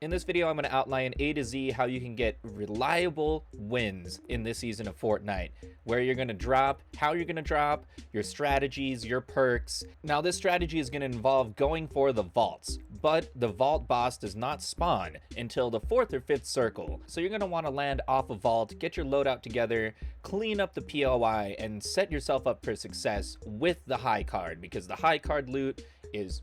In this video, I'm going to outline A to Z how you can get reliable wins in this season of Fortnite, where you're going to drop, how you're going to drop, your strategies, your perks. Now, this strategy is going to involve going for the vaults, but the vault boss does not spawn until the 4th or 5th circle. So you're going to want to land off a vault, get your loadout together, clean up the POI, and set yourself up for success with the high card, because the high card loot is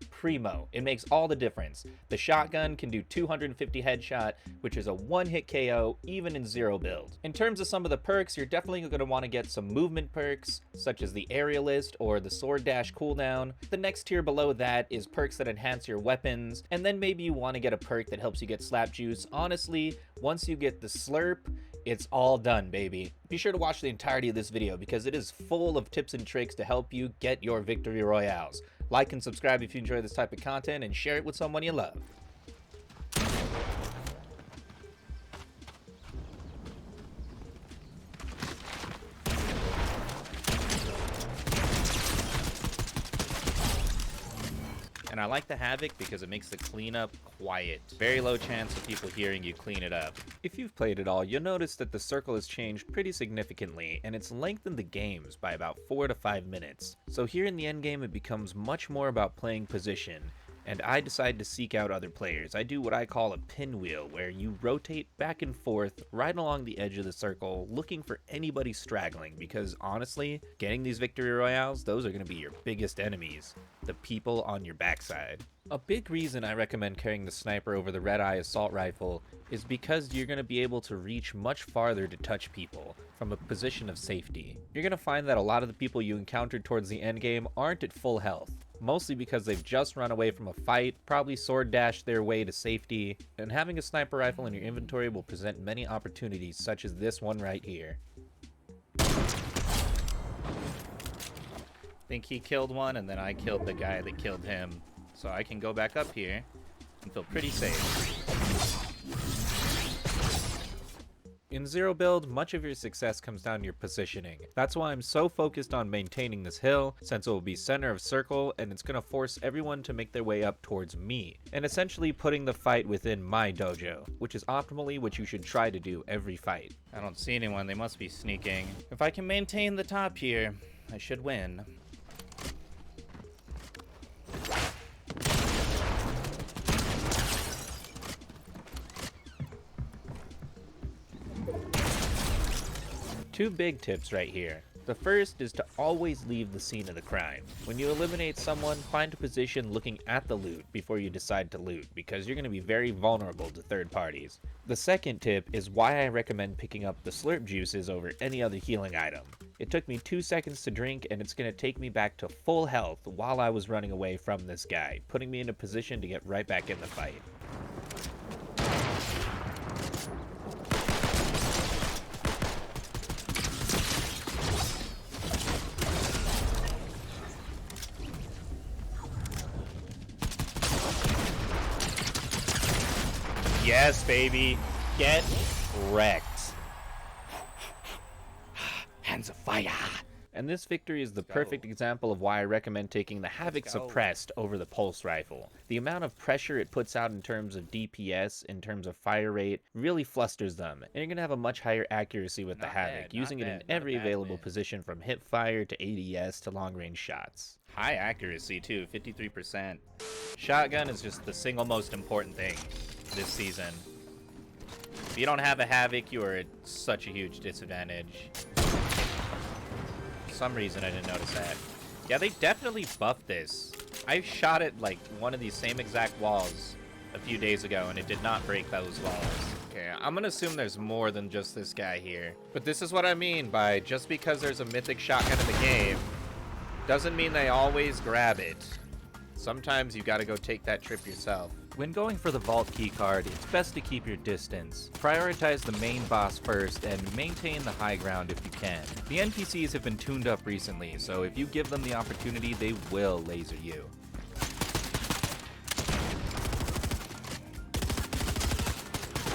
primo. It makes all the difference. The shotgun can do 250 headshot, which is a one-hit KO even in zero build. In terms of some of the perks, you're definitely going to want to get some movement perks, such as the aerialist or the sword dash cooldown. The next tier below that is perks that enhance your weapons, and then maybe you want to get a perk that helps you get slap juice. Honestly, once you get the slurp, it's all done, baby. Be sure to watch the entirety of this video because it is full of tips and tricks to help you get your victory royales. Like and subscribe if you enjoy this type of content, and share it with someone you love. And I like the Havoc because it makes the cleanup quiet. Very low chance of people hearing you clean it up. If you've played it all, you'll notice that the circle has changed pretty significantly, and it's lengthened the games by about 4 to 5 minutes. So here in the endgame, it becomes much more about playing position, and I decide to seek out other players. I do what I call a pinwheel, where you rotate back and forth right along the edge of the circle, looking for anybody straggling, because honestly, getting these victory royales, those are going to be your biggest enemies, the people on your backside. A big reason I recommend carrying the sniper over the red eye assault rifle is because you're going to be able to reach much farther to touch people from a position of safety. You're going to find that a lot of the people you encountered towards the end game aren't at full health, mostly because they've just run away from a fight, probably sword dashed their way to safety, and having a sniper rifle in your inventory will present many opportunities such as this one right here. I think he killed one, and then I killed the guy that killed him. So I can go back up here and feel pretty safe. In zero build, much of your success comes down to your positioning. That's why I'm so focused on maintaining this hill, since it will be center of circle and it's going to force everyone to make their way up towards me, and essentially putting the fight within my dojo, which is optimally what you should try to do every fight. I don't see anyone, they must be sneaking. If I can maintain the top here, I should win. Two big tips right here. The first is to always leave the scene of the crime. When you eliminate someone, find a position looking at the loot before you decide to loot, because you're going to be very vulnerable to third parties. The second tip is why I recommend picking up the slurp juices over any other healing item. It took me 2 seconds to drink, and it's going to take me back to full health while I was running away from this guy, putting me in a position to get right back in the fight. Yes, baby. Get wrecked. Hands of fire. And this victory is the perfect example of why I recommend taking the Havoc Suppressed over the Pulse Rifle. The amount of pressure it puts out in terms of DPS, in terms of fire rate, really flusters them. And you're going to have a much higher accuracy with the Havoc, using it in every available position from hip fire to ADS to long range shots. High accuracy too, 53%. Shotgun is just the single most important thing this season. If you don't have a Havoc, you are at such a huge disadvantage. For some reason I didn't notice that. Yeah, they definitely buffed this. I shot at like one of these same exact walls a few days ago and it did not break those walls. Okay, I'm gonna assume there's more than just this guy here. But this is what I mean by just because there's a mythic shotgun in the game doesn't mean they always grab it. Sometimes you gotta go take that trip yourself. When going for the vault keycard, it's best to keep your distance. Prioritize the main boss first and maintain the high ground if you can. The NPCs have been tuned up recently, so if you give them the opportunity, they will laser you.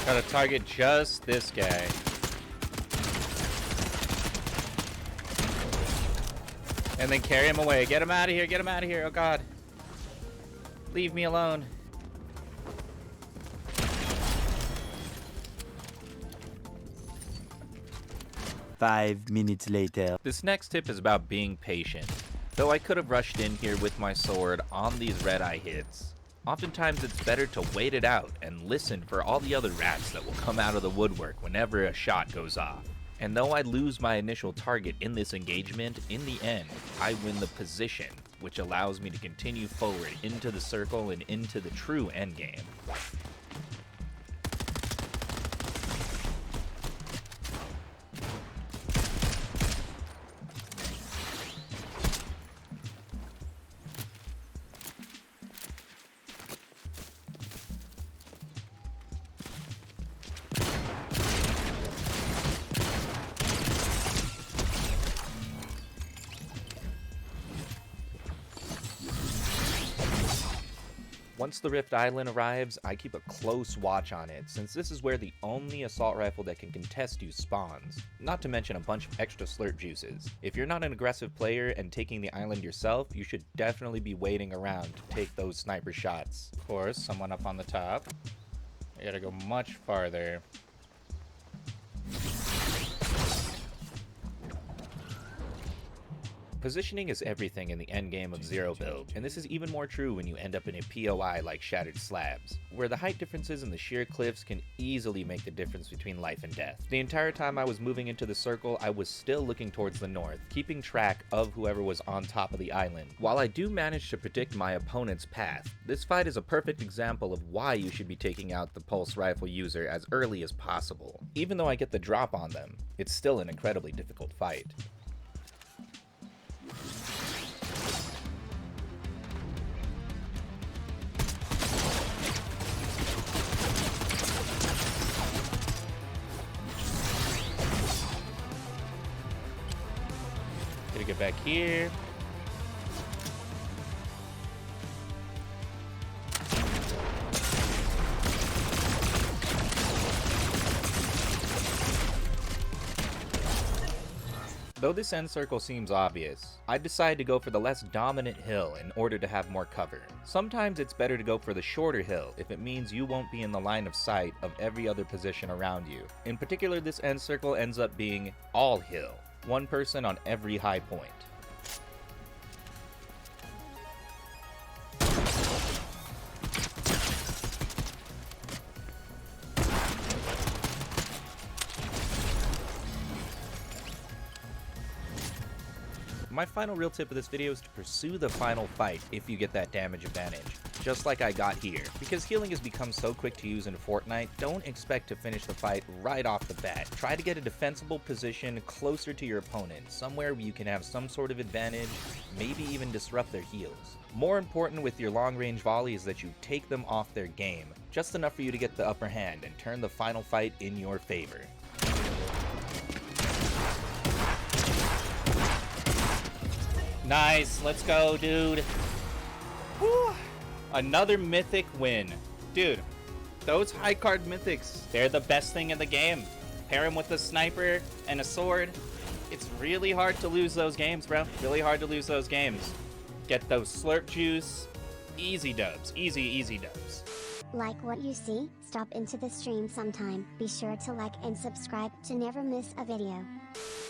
Gotta target just this guy. And then carry him away. Get him out of here, get him out of here, oh god. Leave me alone. 5 minutes later. This next tip is about being patient. Though I could have rushed in here with my sword on these red-eye hits, oftentimes it's better to wait it out and listen for all the other rats that will come out of the woodwork whenever a shot goes off. And though I lose my initial target in this engagement, in the end, I win the position, which allows me to continue forward into the circle and into the true endgame. Once the Rift Island arrives, I keep a close watch on it, since this is where the only assault rifle that can contest you spawns, not to mention a bunch of extra slurp juices. If you're not an aggressive player and taking the island yourself, you should definitely be waiting around to take those sniper shots. Of course, someone up on the top. I gotta go much farther. Positioning is everything in the endgame of Zero build, and this is even more true when you end up in a POI like Shattered Slabs, where the height differences and the sheer cliffs can easily make the difference between life and death. The entire time I was moving into the circle, I was still looking towards the north, keeping track of whoever was on top of the island. While I do manage to predict my opponent's path, this fight is a perfect example of why you should be taking out the pulse rifle user as early as possible. Even though I get the drop on them, it's still an incredibly difficult fight. Gotta get back here. Though this end circle seems obvious, I decided to go for the less dominant hill in order to have more cover. Sometimes it's better to go for the shorter hill if it means you won't be in the line of sight of every other position around you. In particular, this end circle ends up being all hill, one person on every high point. My final real tip of this video is to pursue the final fight if you get that damage advantage, just like I got here. Because healing has become so quick to use in Fortnite, don't expect to finish the fight right off the bat. Try to get a defensible position closer to your opponent, somewhere where you can have some sort of advantage, maybe even disrupt their heals. More important with your long-range volley is that you take them off their game, just enough for you to get the upper hand and turn the final fight in your favor. Nice, let's go, dude. Whew. Another mythic win. Dude, those high card mythics, they're the best thing in the game. Pair them with a sniper and a sword. It's really hard to lose those games, bro. Really hard to lose those games. Get those slurp juice. Easy dubs. Easy dubs. Like what you see? Stop into the stream sometime. Be sure to like and subscribe to never miss a video.